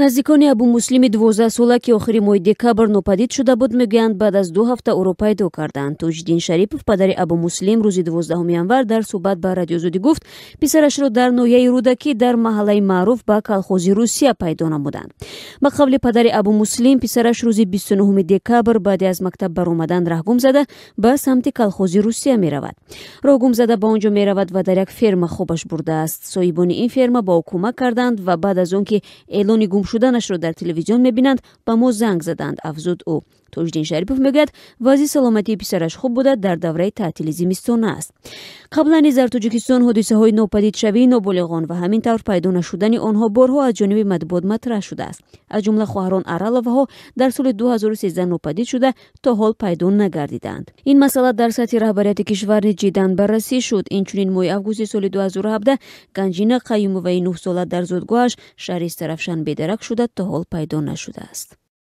наздикони Абу Муслими 12 сола ки охири моҳи декабр нопадид шуда буд, мегӯянд баъд аз 2 ҳафта ӯро пайдо карданд. Тоҷиддин Шарипов, падари Абу Муслим, рӯзи 12 январ дар суҳбат ба радиозудӣ гуфт, писарашро дар ноҳияи Рӯдакӣ дар маҳаллаи маъруф ба колхози Русия пайдо намуданд. Ба қавли падари Абу Муслим, писараш рӯзи 29 декабр баъди аз мактаб баромадан раҳгум зада ба самти колхози Русия меравад. Роҳгум зада ба он ҷо меравад ва дар як ферма хобаш бурдааст. Соҳибони ин ферма ба ӯ кӯмак карданд ва баъд аз он ки эълони гум шуданашро дар телевизион мебинанд, ба мо занг заданд, афзуд ӯ. Тоҷиддин Шарипов мегӯяд, вазъи саломатии писараш хуб буда, дар давраи таътили зимистона аст. қаблан низ дар Тоҷикистон ҳодисаҳои нопадидшавии ноболиғон ва ҳамин тавр пайдо нашудани онҳо борҳо аз ҷониби матбуот матраҳ шудааст. Аз ҷумла хоҳарон Араловаҳо дар соли 2013 нопадид шуда, то ҳол пайдо нагардиданд. Ин масъала дар сатҳи раҳбарияти кишвар низ ҷиддан баррасӣ шуд. Инчунин моҳи августи соли 2017 Ганҷина Қаюмоваи 9 сола дар зодгоҳаш шаҳри Сарафшан бедарак шуда, то ҳол пайдо нашудааст.